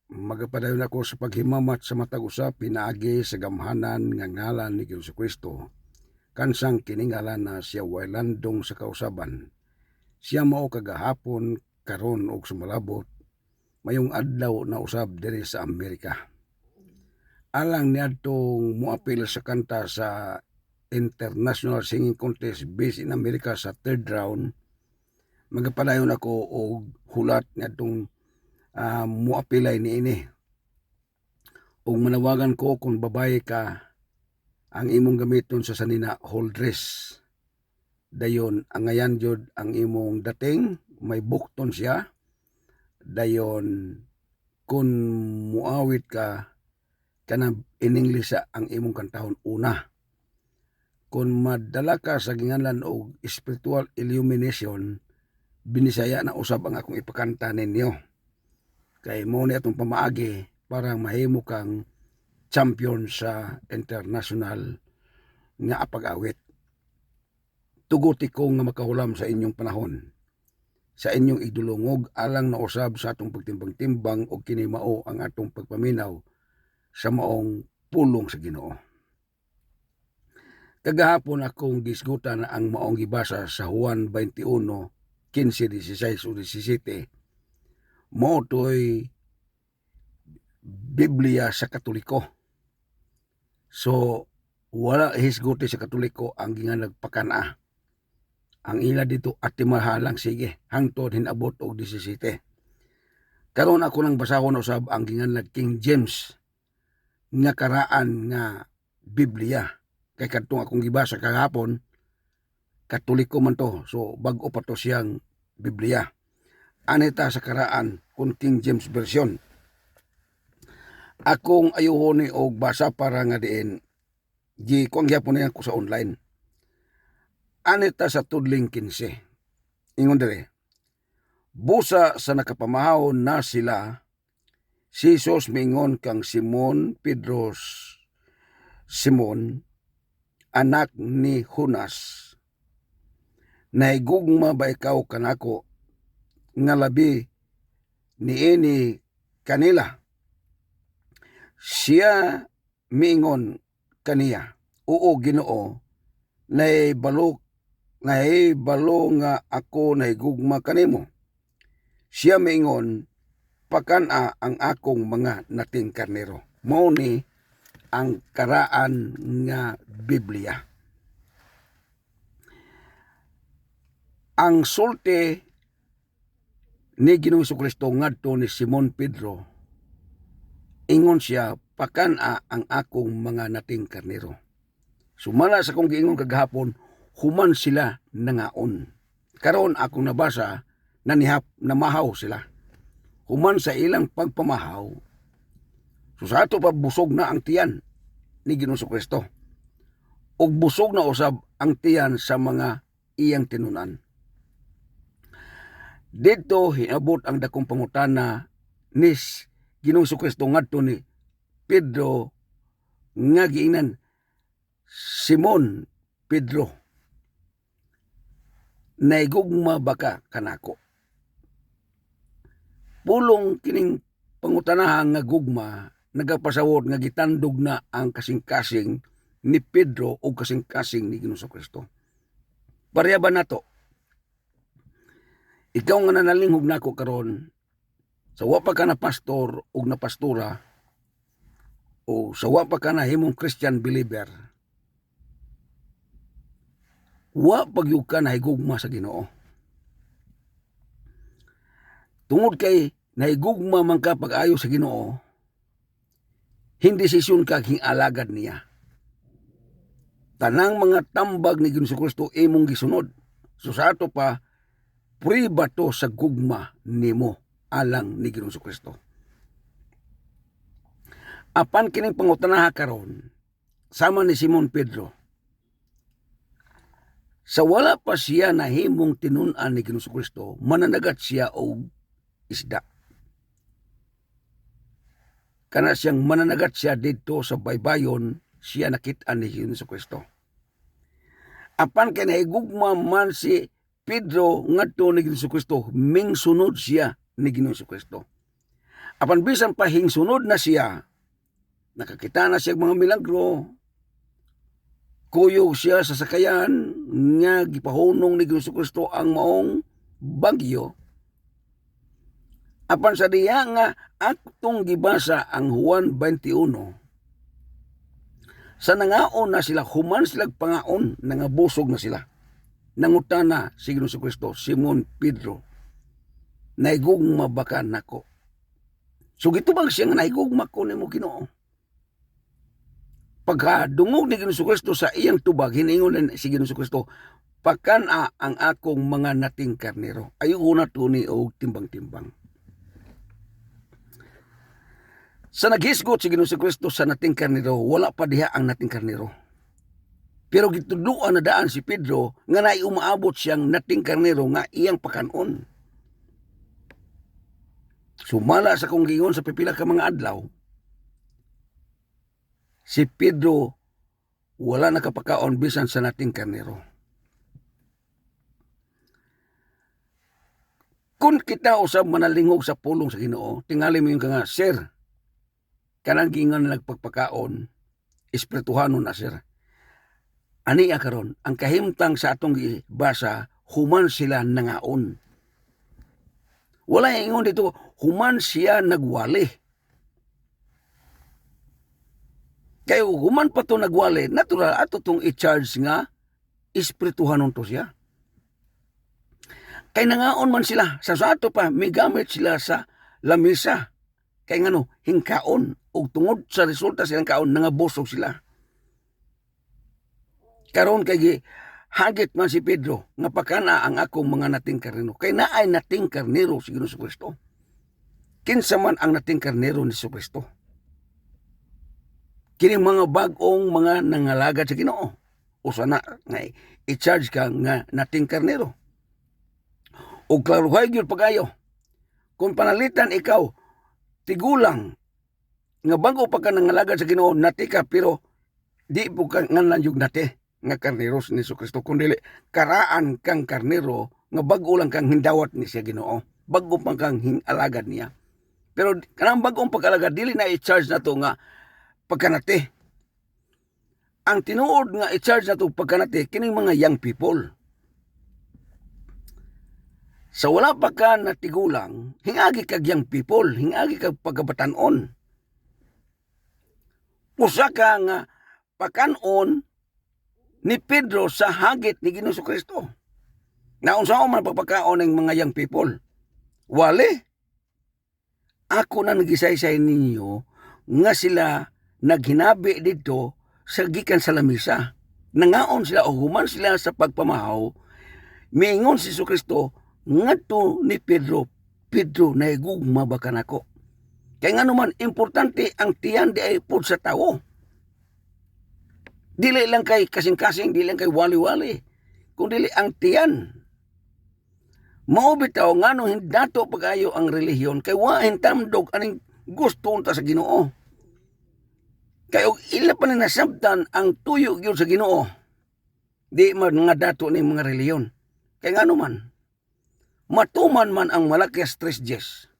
Magapadayon ako sa paghimamat sa matag usap pinaagi sa gamhanan nga ngalan ni Jesucristo. Kansang kining ngalan na siya way landong sa kausaban. Siya mao kagahapon karon og sumalabot mayong adlaw na usab diri sa Amerika. Alang niadtong moapil sa kanta sa International Singing Contest based in America sa third round, magapadayon ako og hulat niadtong muapilay niini. Ug manawagan ko kung babae ka, ang imong gamiton sa sanina whole dress. Dayon ang ngayan jud ang imong dating may bukton siya. Dayon kung muawit ka kanang in English ang imong kantahon una. Kung madala ka sa ginganlan og spiritual illumination, binisaya na usab ang akong ipakanta ninyo. Kay mo ni atong pamaagi para mahimo kang champion sa international nga apag-awit. Tuguti ko nga makahulam sa inyong panahon, sa inyong idulungog alang na usab sa atong pagtimbang-timbang o kini mao ang atong pagpaminaw sa maong pulong sa Ginoo. Kagahapon akong gisgutan ang maong gibasa sa Juan 21:15, 16 o 17. Mao to'y Biblia sa Katoliko. So, wala hisguti sa Katoliko ang gingan nagpakana. Ang ila dito atimahalang sige, hangtod hinabot og 17. Karon ako nang basahon usab ang gingan King James nga karaan nga Biblia. Kay kadtong akong gibasa kagahapon, Katoliko man to. So, bag-o pa to siyang Biblia. Anita sa karaan kung King James Version. Akong ayuhon ni og basa para nga diin kung gyapon niya ko sa online. Anita sa tudling 15. Ingon dire. Busa sa nakapamahaw na sila, si Jesus mingon kang Simon Pedro, Simon anak ni Jonas. Naigugma ba ikaw kanako nga labi niini kanila? Siya miingon kaniya, oo Ginoo, naibalo nga ako naigugma kanimo. Siya miingon, pakana ang akong mga nating karnero. Mao ni ang karaan nga Biblia. Ang sulti ni Ginoong Jesucristo ngadto ni Simon Pedro, ingon siya, pakana ang akong mga nating karnero. Sumala sa kong giingon kagahapon, human sila nangaon. Karon akong nabasa, namahaw sila. Human sa ilang pagpamahaw, so sa ato pa busog na ang tiyan ni Ginoong Jesucristo. Ug busog na usab ang tiyan sa mga iyang tinunan. Dito hinabot ang dakong pangutana ni Ginoong Jesucristo ngadto ni Pedro nga giingnan, Simon Pedro, naigugma baka kanako? Pulong kining pangutanahan nga gugma nagapasawod nga gitandog na ang kasing-kasing ni Pedro o kasing-kasing ni Ginoong Jesucristo. Pareha ba nato? Ikaw nga nanalinghog nako karon, sa wa pa ka na pastor o na pastora, o sa wa pa ka na himong Christian believer, wa pagyug ka nahigugma sa Ginoo. Tungod kay nahigugma man ka pag-ayo sa Ginoo, hindi sisyon ka king alagad niya. Tanang mga tambag ni Ginoong Jesucristo imong gisunod. So sa ato pa, priba to sa gugma nimo alang ni Ginoong Jesucristo. Apan kining pangutanaha karon, sama ni Simon Pedro, sa wala pa siya nahimong tinun-an ni Ginoong Jesucristo, mananagat siya og isda. Kana siyang mananagat siya dito sa baybayon, siya nakit-an ni Ginoong Jesucristo. Apan kay nahigugma man si Pedro ngadto ni Ginoong Jesucristo, mingsunod siya ni Ginoong Jesucristo. Apan bisan pa hingsunod na siya, nakakita na siya mga milagro, kuyog siya sa sakayan nga gipahunong ni Jesucristo ang maong bagyo. Apan sa diya nga atong gibasa ang Juan 21, sa nangaon na sila, human silang pangaon, nangabusog na sila. Nangutana si Jesucristo, Simon Pedro, naigugma baka nako? So gitubag siya nga naigugma ko nimo Ginoo. Pagkadungog ni Jesucristo sa iyang tubag, hiningon si Jesucristo, pakana ang akong mga nating karnero. Ayoko na tuni o timbang-timbang. Sa naghisgot si Jesucristo sa nating karnero, wala pa diha ang nating karnero. Pero gitudluan na daan si Pedro nga naay umaabot siyang nating karnero nga iyang pakanon. Sumala sa kong gingon sa pipila ka mga adlaw, si Pedro wala nakapakaon bisan sa nating karnero. Kung kita usab manalingog sa pulong sa Ginoo, tingali mo yung nga, sir, kanang gingon na nagpagpakaon, espirituhanon na sir. Ani karon ang kahimtang sa atong basa, human sila nangaon. Wala ingon dito, human siya nagwali. Kaya human pa to nagwali, natural ato tong i-charge nga, espirituhanon to siya. Kay nangaon man sila, sa ato pa, may gamit sila sa lamisa. Kay ngano, hingkaon, o tungod sa resulta silang kaon, nangabusog sila. Karon kay hagit man si Pedro, nga pakana ang akong mga nating karnero. Kay naay nating karnero si Jesucristo. Kinsa man ang nating karnero ni Jesucristo. Kini mga bag-ong mga nangalagad sa Ginoo. O sana nga i-charge ka nga nating karnero. O klaruhay gyud pagayo. Kung panalitan ikaw tigulang nga bago pa ka nangalagad sa Ginoo, nati ka pero di po ka nganlan yung nati nga karnero ni Jesucristo, kundi karaan kang karnero nga bago lang kang hindawat ni siya Ginoo, bago pa kang alagad niya. Pero kanang bagong pag-alagad dili na i-charge nato nga pagkanati. Ang tinuod nga i-charge nato pagkanati kining mga young people. Sa wala pa ka natigulang, hingagi kag young people, hingagi kag pagkabatanon. Usa ka nga pakanon ni Pedro sa hagit ni Ginoong Kristo. Naunsa man pagpakaon ng mga young people? Wali. Ako na nagisaysay ninyo nga sila naghinabi dito sa gikan sa lamisa. Nangaon sila o human sila sa pagpamahaw. Miingon si Kristo ngadto ni Pedro, Pedro, naigugma ba ka nako? Kaya nga naman, importante ang tiyan di ay pod sa tao. Dili lang kay kasing-kasing, dili lang kay wali-wali, kundi ang tiyan. Mao bitaw ngano hindato pagayo ang relihiyon kay wa hintamdog aning gusto unta sa Ginoo. Kay og ila pa ni nasabtan ang tuyo gyud sa Ginoo. Di man nga dato ni mga relihiyon. Kay ngano man matuman man ang Malakias 3:10.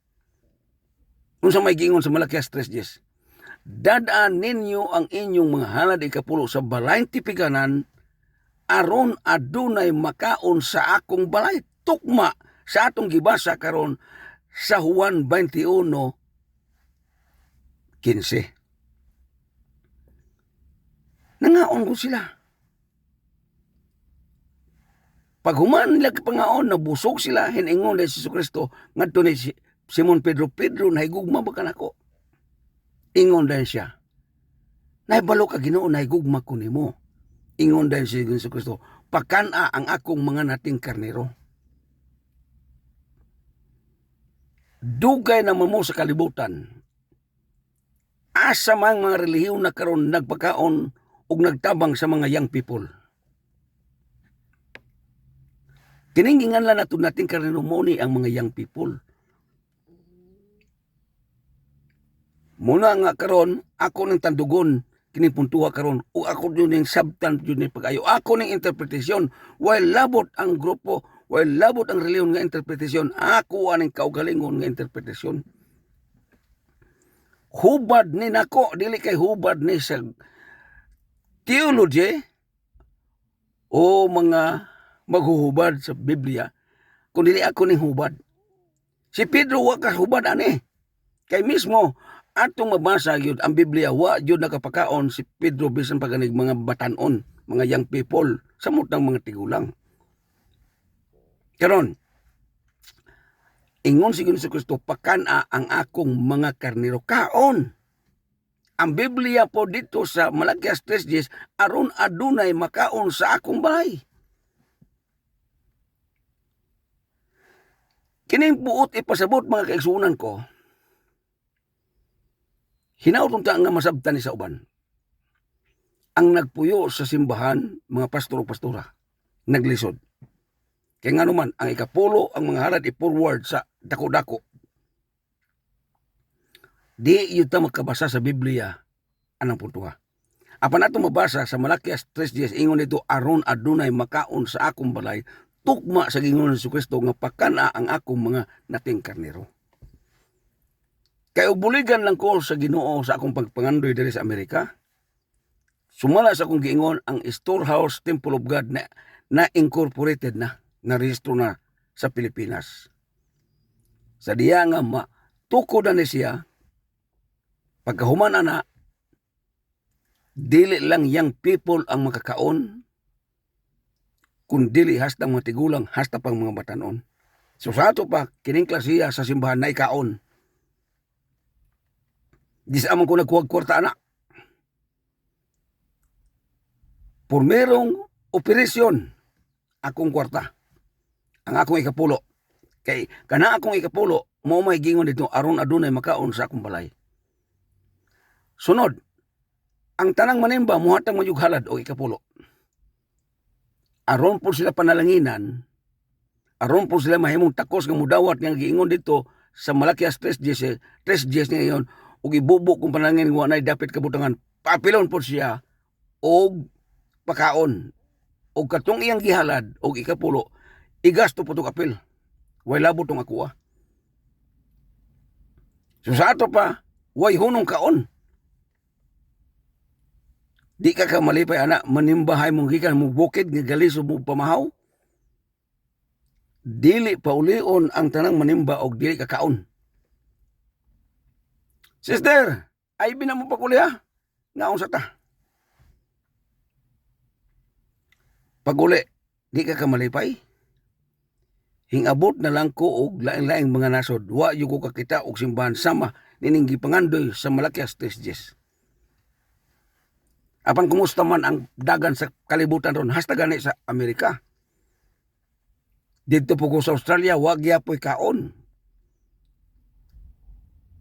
Unsa may gingon sa Malakias 3:10? Dadaan ninyo ang inyong mga halad ikapulo sa balay tipiganan aron adunay makaon sa akong balay. Tukma sa atong gibasa karon sa Juan 21:15. Nangaon ko sila. Pag human nila pangaon, nabusog sila, hiningon na si Jesucristo, ngadto ni Simon Pedro, Pedro, nahigugma ba ka nako? Ingon din siya, naibalo ka Ginoo, nahigugma ko nimo. Ingon din si Jesucristo, pakana ang akong mga nating karnero. Dugay naman mo sa kalibutan. Asa mang mga relihiyon na karon nagpakaon o nagtabang sa mga young people. Kiningingan lang nato nating karnero mo ni ang mga young people. Muna nga karon ako nang tandugon kining puntuha karon o ako yun yung sabtan yun yung pag-ayo. Ako ning interpretasyon while labot ang grupo, while labot ang reliyon nga interpretasyon, ako aning kaugalingon nga interpretasyon. hubad ni nako, dili kay hubad ni sa theology o mga maghuhubad sa Biblia, kung dili ako ning hubad. Si Pedro wa ka hubad ani. Kay mismo atong mabasa gyud ang Biblia, wa gyud nakapakaon si Pedro bisan pa ganig mga batanon, mga young people, samot ng mga tigulang. Karon, ingon si Kristo, pakana ang akong mga karnero. Kaon. Ang Biblia po dito sa Malakias 3:10, aron adunay makaon sa akong bahay. Kining buot ipasabot mga kaigsunan ko, hinautong ta nga masabtan ni sa uban. Ang nagpuyo sa simbahan, mga pastor o pastora, naglisod. Kaya nga naman, ang ikapulo, ang mga halad i-forward sa dako-dako. Di yun ta magkabasa sa Biblia, anang puntuha. Apan nato mabasa sa Malakias 3:10, ingon nito, aron adunay makaon sa akong balay, tukma sa gingon ni Kristo nga pakana ang akong mga nating karnero. Kay ubuligan lang ko sa Ginoo sa akong pagpangandoy diri sa Amerika. Sumala sa akong giingon ang Storehouse Temple of God na incorporated na rehistro na sa Pilipinas. Sa diya nga tukod na siya, pagkahuman na, dili lang young people ang makakaon, kung dili hasta mga tigulang, hasta pang mga batanon. So sa ato pa, kining klasiya sa simbahan na ikaon. Di sa amang ko nagkuwag-kwarta na. Por merong operasyon, akong kwarta. Ang akong ikapulo. Kay kana akong ikapulo, mo may gingon dito, aron adunay makaon sa akong balay. Sunod, ang tanang manimba, muhatang mayughalad o ikapulo. Aron po sila panalanginan, aron po sila mahimong takos ng mudawat nga giingon dito sa Malakias 3:10 ngayon, ug ibubok kung panalangin wa nay dapat kabutangan, papilon po siya og pakaon. Og katong iyang gihalad og ikapulo, igasto po itong apil. Way labo itong akuha. So sa ato pa, way hunong kaon. Di ka malipay, anak, manimbahay mong gikan mong bukid, nga galiso mong pamahaw. Dili paulion ang tanang manimba og dili ka kaon. Sister, ay bina mo pa kuliha? Naon sa ta? Pag-uli, di ka malipay? Hingabot na lang ko og laing-laing mga nasod. Wa yu ko kakita og simbahan sama nining gipangandoy sa Malakias 3:10. Apan kumusta man ang dagan sa kalibutan ron, hasta gani sa Amerika. Dito po ko sa Australia, wag yapoy kaon.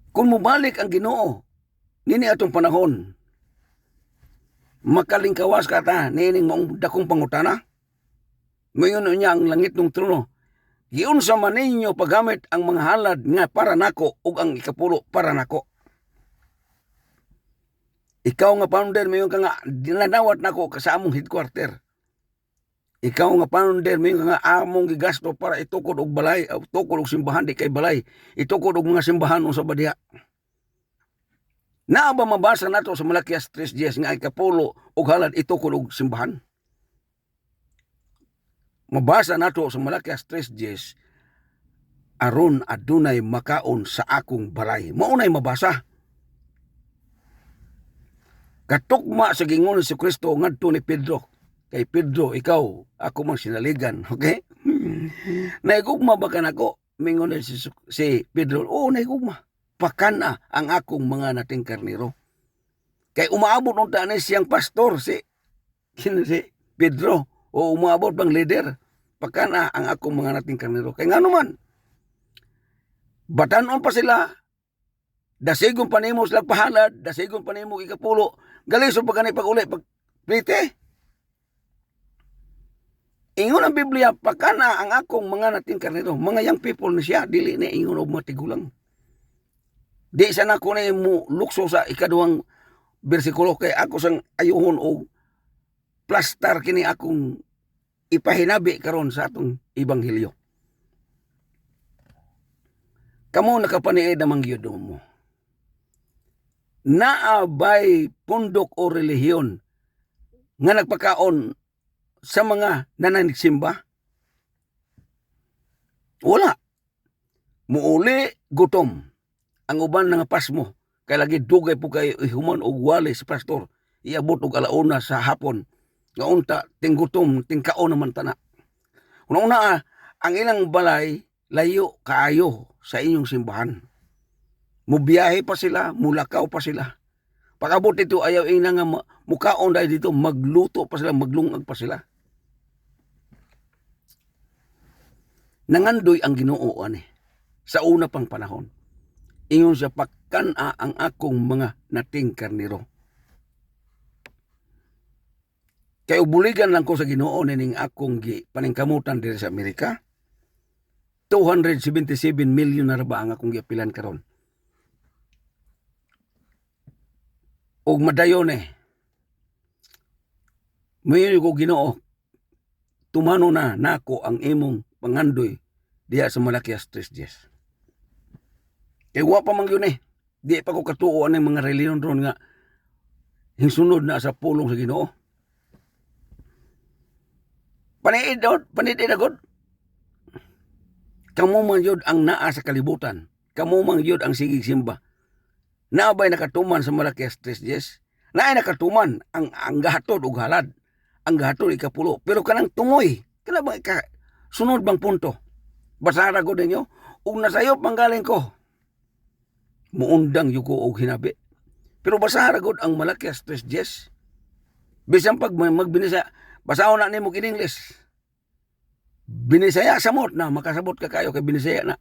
Kung mubalik ang Ginoo, nini atong panahon, makalingkawas ka ta, nining maong dakong pangutana. Ngayon niya ang langit ng trono. Giun sa man ninyo paggamit ang mga halad nga para nako ug ang ikapulo para nako. Ikaw nga founder, mayon ka nga dinadawat nako sa among headquarter. Ikaw nga founder, mayon ka nga among gigasto para itukod og balay, tukod og simbahan di kay balay, itukod og mga simbahan sa badiha. Naa ba mabasa nato sa Malakias 3:10 nga ikapulo og halad itukod og simbahan? Mabasa nato sa Malakias 3:10, aron adunay makaon sa akong balay. Maunay mabasa. Katukma sa gingon si Kristo ngadto ni Pedro. Kay Pedro, ikaw, ako mang sinaligan. Okay? Naigugma ba ka nako? Mingon si Pedro, naigugma. Pakana ang akong mga nating karnero. Kay umaabot nung tanis siyang pastor, si Pedro, o umaabot bang leader. Pakana ang akong mga nating karnero. Kay nga naman, batanon pa sila, dasigon pa nimo sila pahalad, dasigon pa nimo ikapulo, galiso pa gani pag-uli, pag-plite. Ingon ang Biblia, pakana ang akong mga nating karnero, mga young people na siya, dili na ingon og mga tigulang. Di sana ko na mo lukso sa ikaduhang bersikulo, kay ako sang ayuhon og plastar kini akong ipahinabi karon sa atong ebanghelyo. Kamo nakapaniid namang gyud mo. naabay pundok o relihiyon nga nagpakaon sa mga nananigsimba? Wala. Muuli gutom ang uban nga pasmo kay lagi dugay po kay human og wali si pastor iabot og alauna sa hapon nga unta tinggutom tingkaon naman tana. Una ang ilang balay layo kaayo sa inyong simbahan. Mubiyahe pa sila, mulakaw pa sila. Pagabot dito ayaw ina nga mukaon dahil dito magluto pa sila, maglungag pa sila. Nangandoy ang Ginoo ani sa una pang panahon. Ingon siya pagkana ang akong mga nating karniro. Kay ubuligan lang ko sa Ginoo ning akong paningkamutan diri sa Amerika. 277 million na ba ang akong giapilan karon. Og madayon mayon ko Ginoo, tumano na nako ang imong pangandoy diha sa Malakias 3:10. Kay wa pa man yun di pa ko katuo ang mga reliyon ron nga hingsunod na sa pulong sa Ginoo. Panidid agad. Kamu man yun ang naa sa kalibutan. Kamu man yun ang sigig simba. Naabay nakatuman sa Malakias 3:10. Naay nakatuman ang gahatod ug halad. Ang gahatod ikapulo. Pero kanang tungoy, kana ba sunod bang punto? Basara ko ninyo, ug nasayop manggaling ko. Muundang yuko og hinabi. Pero basara gud ang Malakias 3:10. Bisan pag magbinisa, basahon na nimo in English. Binisaya samot na makasabot ka kayo kay binisaya na.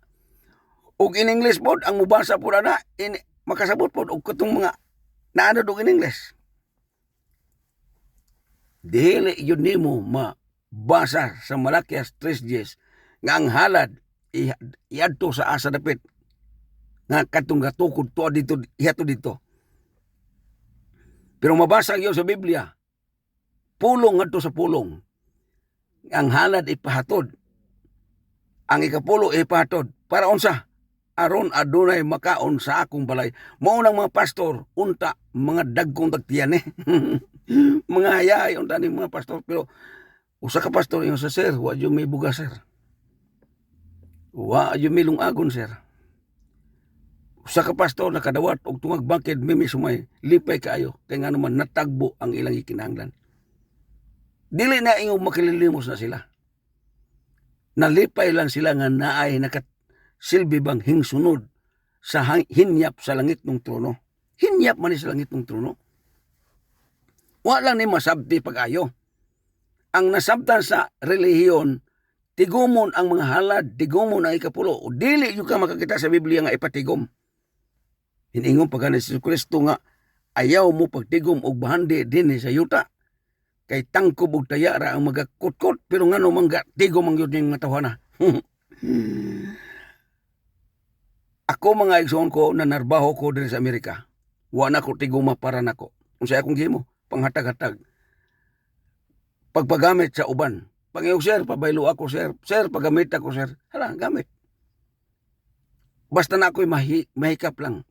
Og in English pod ang mubasa pod na makasabot pod og katong mga naano og in English. Dili yun nimo mabasa sa Malakias 3:10 nga ang halad iadto sa asa dapit nga katong gatukod to dito ihato dito. Pero mabasa gyud sa Biblia, pulong ngadto sa pulong. Ang halad ipahatod. Ang ikapulo ipahatod. Para unsa? Aron adunay makaon sa akong balay. Mao nang mga pastor unta mga dagkong tagtiyan mga hayay unta ni mga pastor, pero usa ka pastor yung sa sir, wa jud may bugas sir. Wa jud may lungagon sir. Usa ka pastor nakadawat og tungag bangked mimi sumay lipay kaayo kay nga naman natagbo ang ilang ikinahanglan. Dili na ingong makililimos na sila. Nalipay lang sila nga naay nakasilbi bang hingsunod sa hinyap sa langit ng trono. Hinyap man sa langit ng trono. Wala ni masabti pag-ayo. Ang nasabtan sa relihiyon, tigumon ang mga halad, tigumon ang ikapulo. O dili yung ka makakita sa Biblia nga ipatigom. Hiningon pag ni Jesus Kristo nga, ayaw mo pagtigom og bahandi din sa yuta. Kay tangkob og tayara ang magakutkot, pero nga no mangga tigom ang yun yung matawana. Ako mga igsoon ko na narbaho ko diri sa Amerika, wala ko tiguma para nako. Kung sa akong gimo, panghatag-hatag. Pagpagamit sa uban. Pangiyog sir, pabaylo ako sir. Sir, pagamit ako sir. Hala, gamit. Basta na ako'y mahikap lang.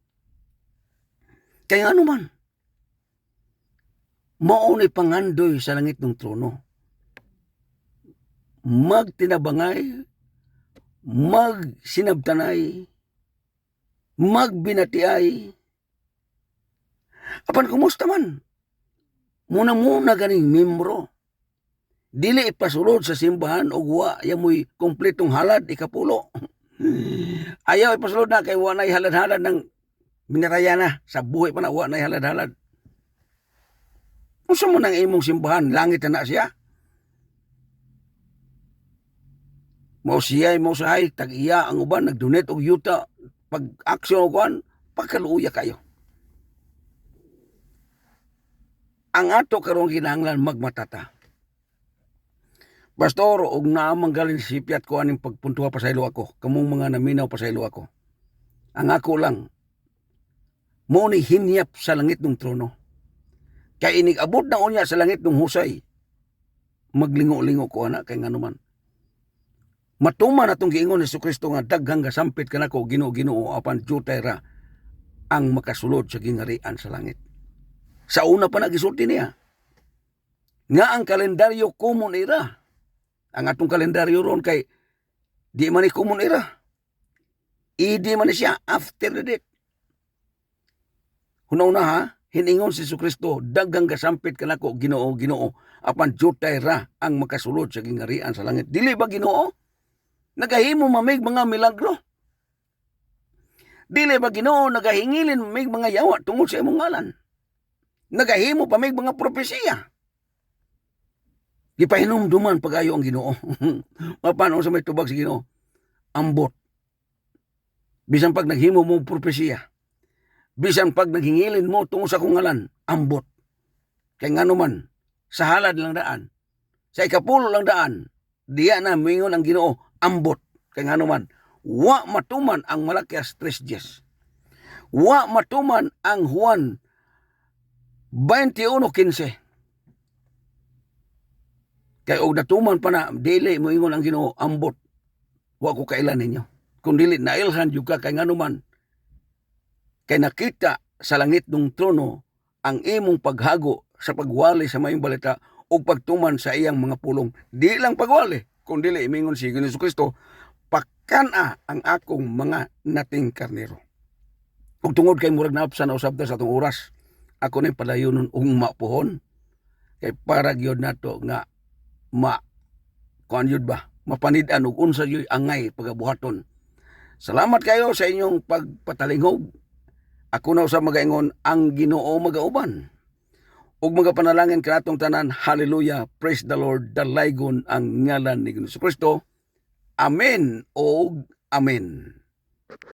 Kaya ano man, maunay pangandoy sa langit ng trono. Magtinabangay, magsinabtanay, magbinatiay. Apan kumusta man? Muna ganing membro. Dili ipasulod sa simbahan o wa yamoy kompletong halad ikapulo. Ayaw ipasulod na kay wa nay halad-halad ng minaraya na. Sa buhay pa na wa nay halad-halad. Unsa mo nang imong simbahan? Langit na siya. Mao siya, mao sahay, tag-iya ang uban, nag-donate og yuta, pag-aksyon o kuhan, pagkaluya kayo. Ang ato karong kinahanglan magmatata. Pastor, og naamang galing sipyat ko aning pagpuntuha pa sa ilo ako, kamong mga naminaw pa sa ilo ako. Ang ako lang, mo ni hinyap sa langit ng trono. Kaya inig-abot na unya sa langit ng husay, maglingo-lingo ko ana kay nganuman. Matuman atong giingon ni Jesucristo nga daghang gasampit kanako Ginoo apan jutay ra ang makasulod sa gingarian sa langit. Sa una pa nagisulti niya nga ang kalendaryo common era. Ang atong kalendaryo ron kay di man ni common era. Idi man ni siya after the death. Hunaw na ha, hiningon si Jesucristo, dagang gasampit kanako Ginoo, Ginoo, apan jutay ra ang makasulod sa gingarian sa langit. Dili ba Ginoo? Nagahimo mamig mga milagro. Dili ba Ginoo nagahingilin mamig mga yawa tungod sa imong ngalan? Nagahimo pa mig mga propesiya. Gipahinumduman pag-ayo ang Ginoo. Mapano sa may tubag si Ginoo? Ambot. Bisan pag naghimo mo propesiya, bisan pag naghingilin mo tungod sa kong ngalan, ambot. Kay ngano man, sa halad lang daan, sa ikapulo lang daan, diya na mingon ang Ginoo, ambot. Kay ngano man, wa matuman ang Malakias 3:10. Wa matuman ang Juan 21:15. Kay og natuman pa na, dili mo ingon ang Ginoo, ambot. Wa ko kailan ninyo. Kung dili nailhan jud ka kay ngano man, kay nakita sa langit ng trono ang imong paghago sa pagwali sa mayong balita o pagtuman sa iyang mga pulong. Di lang pagwali, kung dili imingon si Jesucristo, pakana ang akong mga nating karnero. Ug tungod kay murag naapsan na usab ta sa atong oras, ako na padayonon ug mapuhon kay para gyud nato nga kuan yun ba, mapanid-an ug unsa yoy angay pagabuhaton. Salamat kayo sa inyong pagpatalingog. Ako na usab magaingon, ang Ginoo magauban. Ug magapanalangin kanatong tanan, hallelujah, praise the Lord, dalaygon ang ngalan ni Jesucristo. Amen o amen.